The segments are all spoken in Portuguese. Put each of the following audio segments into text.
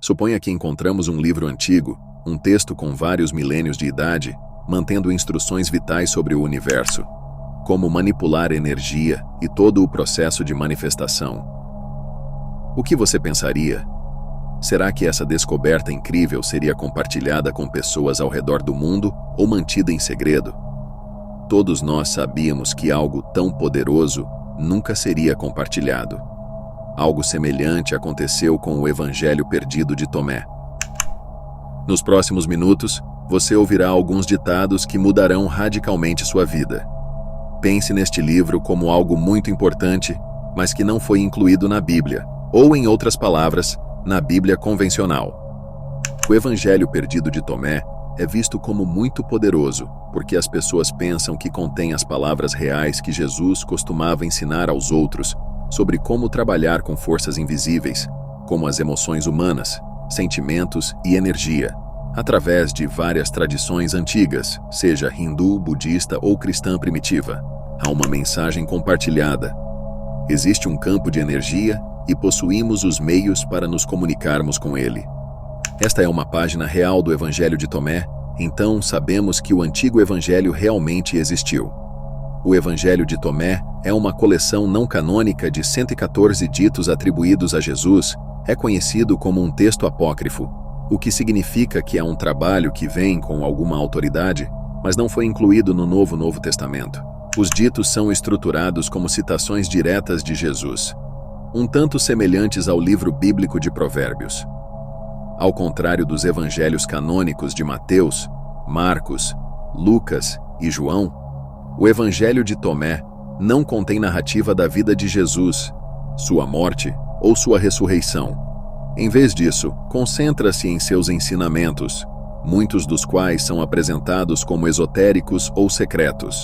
Suponha que encontramos um livro antigo, um texto com vários milênios de idade, mantendo instruções vitais sobre o universo, como manipular energia e todo o processo de manifestação. O que você pensaria? Será que essa descoberta incrível seria compartilhada com pessoas ao redor do mundo ou mantida em segredo? Todos nós sabíamos que algo tão poderoso nunca seria compartilhado. Algo semelhante aconteceu com o Evangelho Perdido de Tomé. Nos próximos minutos, você ouvirá alguns ditados que mudarão radicalmente sua vida. Pense neste livro como algo muito importante, mas que não foi incluído na Bíblia, ou, em outras palavras, na Bíblia convencional. O Evangelho Perdido de Tomé é visto como muito poderoso, porque as pessoas pensam que contém as palavras reais que Jesus costumava ensinar aos outros sobre como trabalhar com forças invisíveis, como as emoções humanas, sentimentos e energia, através de várias tradições antigas, seja hindu, budista ou cristã primitiva. Há uma mensagem compartilhada. Existe um campo de energia e possuímos os meios para nos comunicarmos com ele. Esta é uma página real do Evangelho de Tomé, então sabemos que o antigo Evangelho realmente existiu. O Evangelho de Tomé é uma coleção não canônica de 114 ditos atribuídos a Jesus, é conhecido como um texto apócrifo, o que significa que é um trabalho que vem com alguma autoridade, mas não foi incluído no Novo Testamento. Os ditos são estruturados como citações diretas de Jesus, um tanto semelhantes ao livro bíblico de Provérbios. Ao contrário dos evangelhos canônicos de Mateus, Marcos, Lucas e João, o Evangelho de Tomé não contém narrativa da vida de Jesus, sua morte ou sua ressurreição. Em vez disso, concentra-se em seus ensinamentos, muitos dos quais são apresentados como esotéricos ou secretos.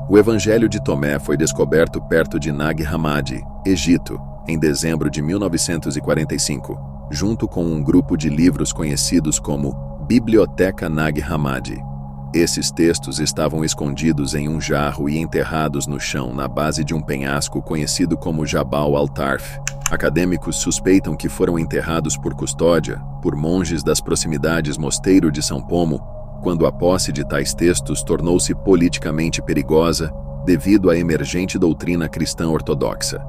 O Evangelho de Tomé foi descoberto perto de Nag Hammadi, Egito, em dezembro de 1945, junto com um grupo de livros conhecidos como Biblioteca Nag Hammadi. Esses textos estavam escondidos em um jarro e enterrados no chão na base de um penhasco conhecido como Jabal al-Tarf. Acadêmicos suspeitam que foram enterrados por custódia, por monges das proximidades Mosteiro de São Pomo, quando a posse de tais textos tornou-se politicamente perigosa devido à emergente doutrina cristã ortodoxa.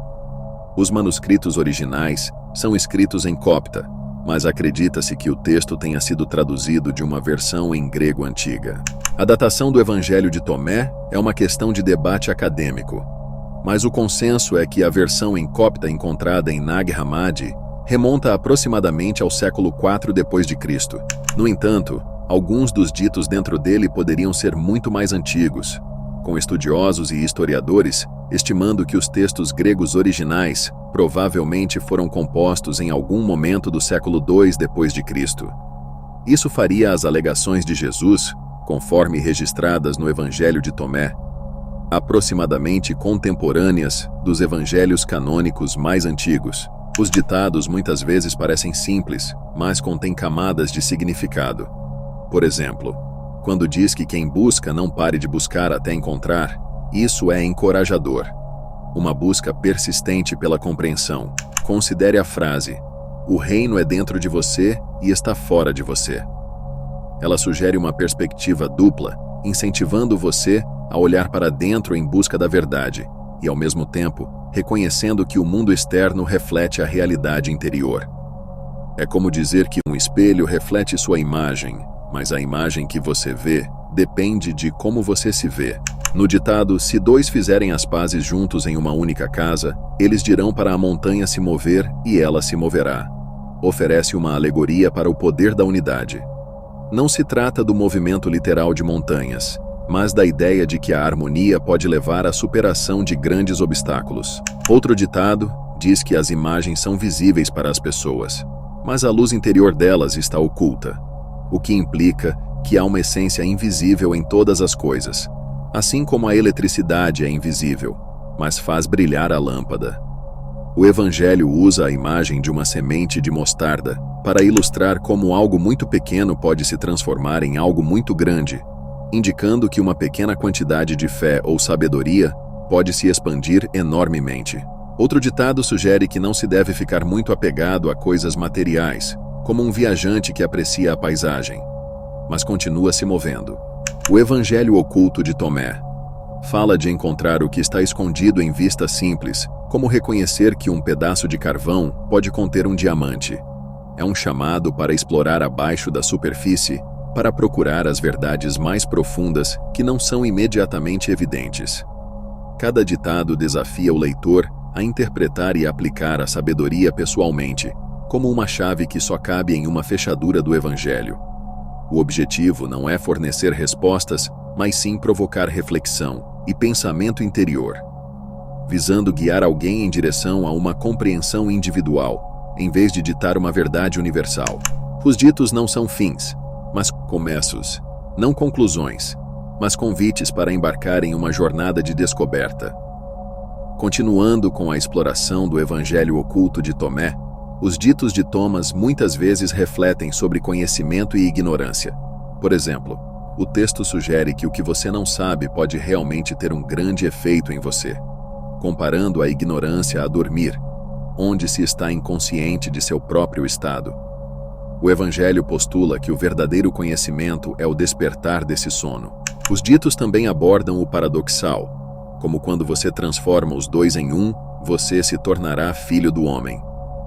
Os manuscritos originais são escritos em copta, mas acredita-se que o texto tenha sido traduzido de uma versão em grego antiga. A datação do Evangelho de Tomé é uma questão de debate acadêmico, mas o consenso é que a versão em copta encontrada em Nag Hammadi remonta aproximadamente ao século IV d.C. No entanto, alguns dos ditos dentro dele poderiam ser muito mais antigos, com estudiosos e historiadores estimando que os textos gregos originais provavelmente foram compostos em algum momento do século II d.C. Isso faria as alegações de Jesus, conforme registradas no Evangelho de Tomé, aproximadamente contemporâneas dos evangelhos canônicos mais antigos. Os ditados muitas vezes parecem simples, mas contêm camadas de significado. Por exemplo, quando diz que quem busca não pare de buscar até encontrar, isso é encorajador. Uma busca persistente pela compreensão. Considere a frase: o reino é dentro de você e está fora de você. Ela sugere uma perspectiva dupla, incentivando você a olhar para dentro em busca da verdade e, ao mesmo tempo, reconhecendo que o mundo externo reflete a realidade interior. É como dizer que um espelho reflete sua imagem, mas a imagem que você vê depende de como você se vê. No ditado, se dois fizerem as pazes juntos em uma única casa, eles dirão para a montanha se mover e ela se moverá. Oferece uma alegoria para o poder da unidade. Não se trata do movimento literal de montanhas, mas da ideia de que a harmonia pode levar à superação de grandes obstáculos. Outro ditado diz que as imagens são visíveis para as pessoas, mas a luz interior delas está oculta, o que implica que há uma essência invisível em todas as coisas, assim como a eletricidade é invisível, mas faz brilhar a lâmpada. O Evangelho usa a imagem de uma semente de mostarda para ilustrar como algo muito pequeno pode se transformar em algo muito grande, indicando que uma pequena quantidade de fé ou sabedoria pode se expandir enormemente. Outro ditado sugere que não se deve ficar muito apegado a coisas materiais, como um viajante que aprecia a paisagem, mas continua se movendo. O Evangelho Oculto de Tomé fala de encontrar o que está escondido em vista simples, como reconhecer que um pedaço de carvão pode conter um diamante. É um chamado para explorar abaixo da superfície, para procurar as verdades mais profundas que não são imediatamente evidentes. Cada ditado desafia o leitor a interpretar e aplicar a sabedoria pessoalmente, como uma chave que só cabe em uma fechadura do Evangelho. O objetivo não é fornecer respostas, mas sim provocar reflexão e pensamento interior, visando guiar alguém em direção a uma compreensão individual, em vez de ditar uma verdade universal. Os ditos não são fins, mas começos, não conclusões, mas convites para embarcar em uma jornada de descoberta. Continuando com a exploração do Evangelho Oculto de Tomé, os ditos de Thomas muitas vezes refletem sobre conhecimento e ignorância. Por exemplo, o texto sugere que o que você não sabe pode realmente ter um grande efeito em você, comparando a ignorância a dormir, onde se está inconsciente de seu próprio estado. O Evangelho postula que o verdadeiro conhecimento é o despertar desse sono. Os ditos também abordam o paradoxal, como quando você transforma os dois em um, você se tornará filho do homem.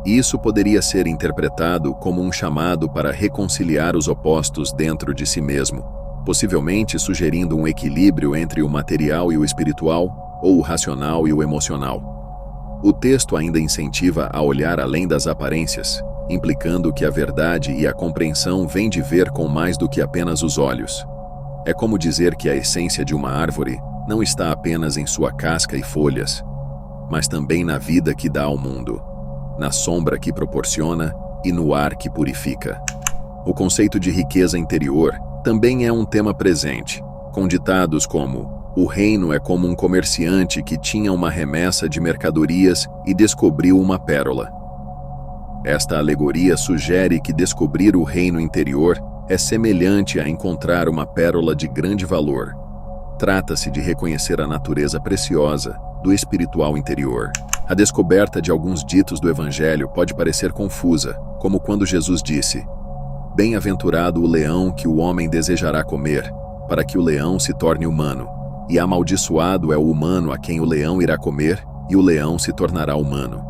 Isso poderia ser interpretado como um chamado para reconciliar os opostos dentro de si mesmo, possivelmente sugerindo um equilíbrio entre o material e o espiritual, ou o racional e o emocional. O texto ainda incentiva a olhar além das aparências, implicando que a verdade e a compreensão vêm de ver com mais do que apenas os olhos. É como dizer que a essência de uma árvore não está apenas em sua casca e folhas, mas também na vida que dá ao mundo, na sombra que proporciona e no ar que purifica. O conceito de riqueza interior também é um tema presente, com ditados como: o reino é como um comerciante que tinha uma remessa de mercadorias e descobriu uma pérola. Esta alegoria sugere que descobrir o reino interior é semelhante a encontrar uma pérola de grande valor. Trata-se de reconhecer a natureza preciosa do espiritual interior. A descoberta de alguns ditos do Evangelho pode parecer confusa, como quando Jesus disse: "Bem-aventurado o leão que o homem desejará comer, para que o leão se torne humano, e amaldiçoado é o humano a quem o leão irá comer, e o leão se tornará humano."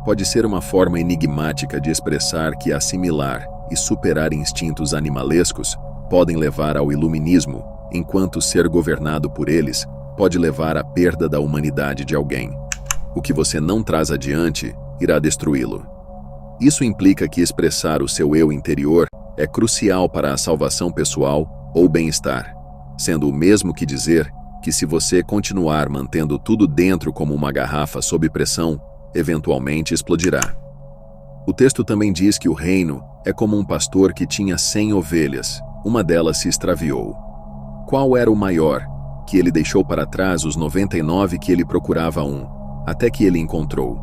Pode ser uma forma enigmática de expressar que assimilar e superar instintos animalescos podem levar ao iluminismo, enquanto ser governado por eles pode levar à perda da humanidade de alguém. O que você não traz adiante irá destruí-lo. Isso implica que expressar o seu eu interior é crucial para a salvação pessoal ou bem-estar, sendo o mesmo que dizer que se você continuar mantendo tudo dentro como uma garrafa sob pressão, eventualmente explodirá. O texto também diz que o reino é como um pastor que tinha 100 ovelhas, uma delas se extraviou. Qual era o maior? Que ele deixou para trás os 99 que ele procurava até que ele encontrou.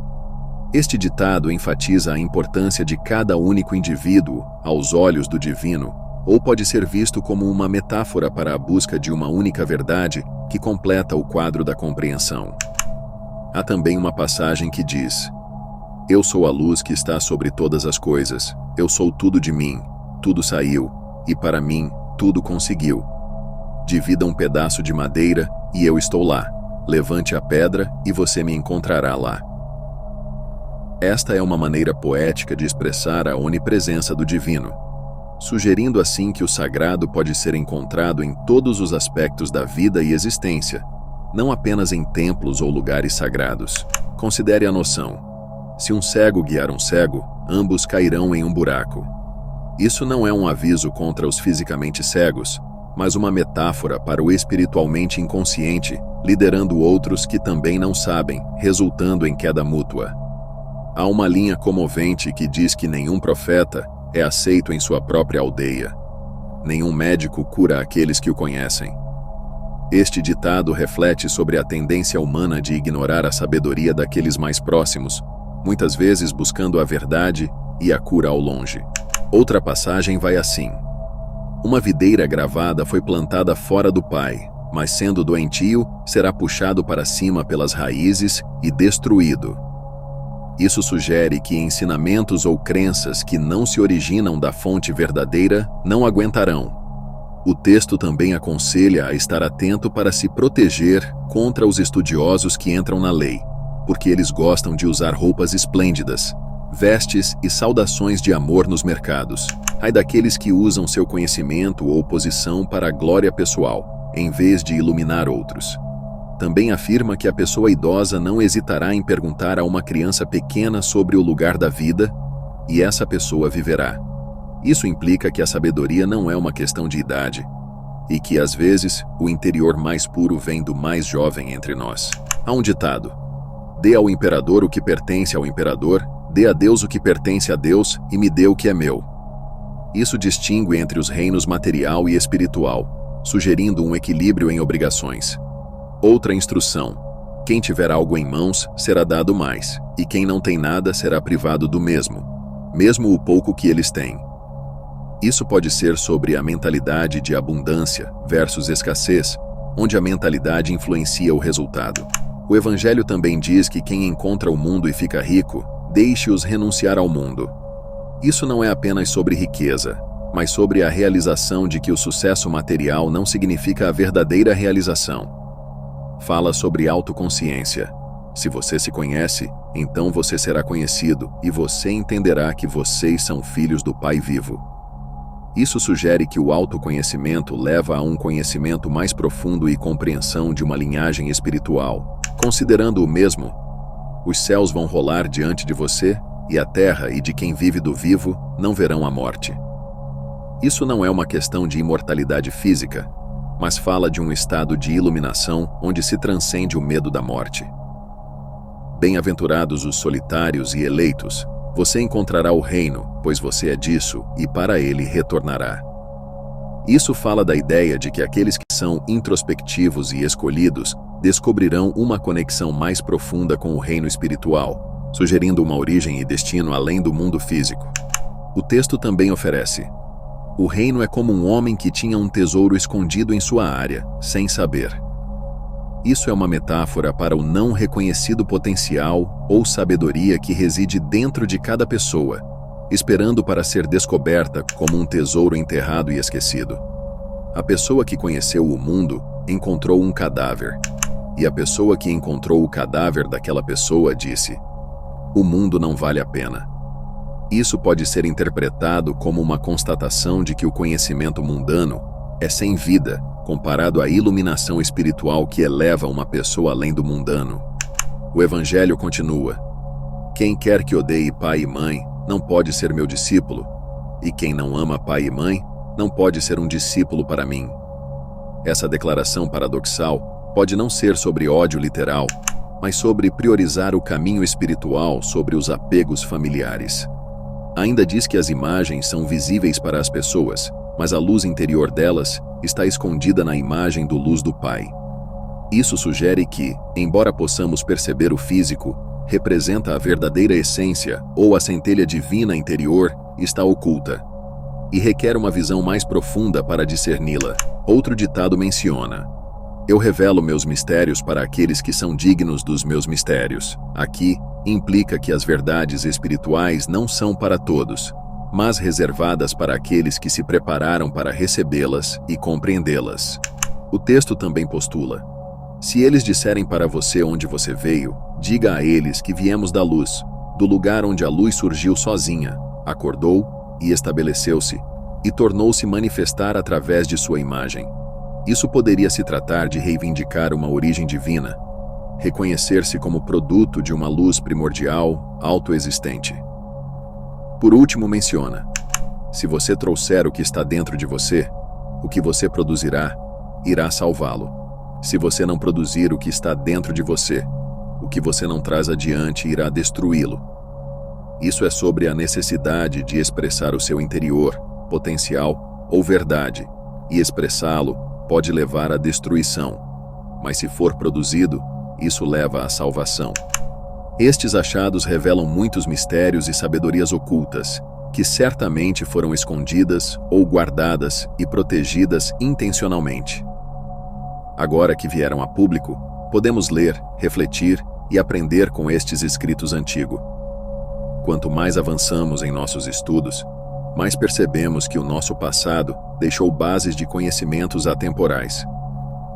Este ditado enfatiza a importância de cada único indivíduo aos olhos do divino, ou pode ser visto como uma metáfora para a busca de uma única verdade que completa o quadro da compreensão. Há também uma passagem que diz: "Eu sou a luz que está sobre todas as coisas, eu sou tudo de mim, tudo saiu, e para mim, tudo conseguiu. Divida um pedaço de madeira, e eu estou lá. Levante a pedra, e você me encontrará lá." Esta é uma maneira poética de expressar a onipresença do divino, sugerindo assim que o sagrado pode ser encontrado em todos os aspectos da vida e existência, não apenas em templos ou lugares sagrados. Considere a noção: se um cego guiar um cego, ambos cairão em um buraco. Isso não é um aviso contra os fisicamente cegos, mas uma metáfora para o espiritualmente inconsciente, liderando outros que também não sabem, resultando em queda mútua. Há uma linha comovente que diz que nenhum profeta é aceito em sua própria aldeia. Nenhum médico cura aqueles que o conhecem. Este ditado reflete sobre a tendência humana de ignorar a sabedoria daqueles mais próximos, muitas vezes buscando a verdade e a cura ao longe. Outra passagem vai assim: "Uma videira gravada foi plantada fora do pai, mas sendo doentio, será puxado para cima pelas raízes e destruído. Isso sugere que ensinamentos ou crenças que não se originam da fonte verdadeira não aguentarão. O texto também aconselha a estar atento para se proteger contra os estudiosos que entram na lei, porque eles gostam de usar roupas esplêndidas, vestes e saudações de amor nos mercados. Ai daqueles que usam seu conhecimento ou posição para a glória pessoal, em vez de iluminar outros. Também afirma que a pessoa idosa não hesitará em perguntar a uma criança pequena sobre o lugar da vida, e essa pessoa viverá. Isso implica que a sabedoria não é uma questão de idade, e que, às vezes, o interior mais puro vem do mais jovem entre nós. Há um ditado: dê ao imperador o que pertence ao imperador, dê a Deus o que pertence a Deus e me dê o que é meu. Isso distingue entre os reinos material e espiritual, sugerindo um equilíbrio em obrigações. Outra instrução: quem tiver algo em mãos será dado mais, e quem não tem nada será privado do mesmo o pouco que eles têm. Isso pode ser sobre a mentalidade de abundância versus escassez, onde a mentalidade influencia o resultado. O Evangelho também diz que quem encontra o mundo e fica rico, deixe-os renunciar ao mundo. Isso não é apenas sobre riqueza, mas sobre a realização de que o sucesso material não significa a verdadeira realização. Fala sobre autoconsciência. Se você se conhece, então você será conhecido e você entenderá que vocês são filhos do Pai vivo. Isso sugere que o autoconhecimento leva a um conhecimento mais profundo e compreensão de uma linhagem espiritual. Considerando o mesmo, os céus vão rolar diante de você, e a terra e de quem vive do vivo não verão a morte. Isso não é uma questão de imortalidade física, mas fala de um estado de iluminação onde se transcende o medo da morte. Bem-aventurados os solitários e eleitos, você encontrará o reino, pois você é disso, e para ele retornará. Isso fala da ideia de que aqueles que são introspectivos e escolhidos descobrirão uma conexão mais profunda com o reino espiritual, sugerindo uma origem e destino além do mundo físico. O texto também oferece: o reino é como um homem que tinha um tesouro escondido em sua área, sem saber. Isso é uma metáfora para o não reconhecido potencial ou sabedoria que reside dentro de cada pessoa, esperando para ser descoberta como um tesouro enterrado e esquecido. A pessoa que conheceu o mundo encontrou um cadáver, e a pessoa que encontrou o cadáver daquela pessoa disse: o mundo não vale a pena. Isso pode ser interpretado como uma constatação de que o conhecimento mundano é sem vida, comparado à iluminação espiritual que eleva uma pessoa além do mundano. O Evangelho continua: quem quer que odeie pai e mãe não pode ser meu discípulo, e quem não ama pai e mãe não pode ser um discípulo para mim. Essa declaração paradoxal pode não ser sobre ódio literal, mas sobre priorizar o caminho espiritual sobre os apegos familiares. Ainda diz que as imagens são visíveis para as pessoas, mas a luz interior delas está escondida na imagem do luz do Pai. Isso sugere que, embora possamos perceber o físico, representa a verdadeira essência ou a centelha divina interior está oculta, e requer uma visão mais profunda para discerni-la. Outro ditado menciona: eu revelo meus mistérios para aqueles que são dignos dos meus mistérios. Aqui, implica que as verdades espirituais não são para todos, mas reservadas para aqueles que se prepararam para recebê-las e compreendê-las. O texto também postula: se eles disserem para você onde você veio, diga a eles que viemos da luz, do lugar onde a luz surgiu sozinha, acordou e estabeleceu-se, e tornou-se manifestar através de sua imagem. Isso poderia se tratar de reivindicar uma origem divina, reconhecer-se como produto de uma luz primordial, autoexistente. Por último, menciona: se você trouxer o que está dentro de você, o que você produzirá irá salvá-lo. Se você não produzir o que está dentro de você, o que você não traz adiante irá destruí-lo. Isso é sobre a necessidade de expressar o seu interior, potencial ou verdade, e expressá-lo pode levar à destruição, mas se for produzido, isso leva à salvação. Estes achados revelam muitos mistérios e sabedorias ocultas, que certamente foram escondidas ou guardadas e protegidas intencionalmente. Agora que vieram a público, podemos ler, refletir e aprender com estes escritos antigos. Quanto mais avançamos em nossos estudos, mais percebemos que o nosso passado deixou bases de conhecimentos atemporais,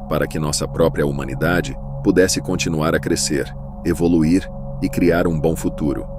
para que nossa própria humanidade pudesse continuar a crescer, evoluir e criar um bom futuro.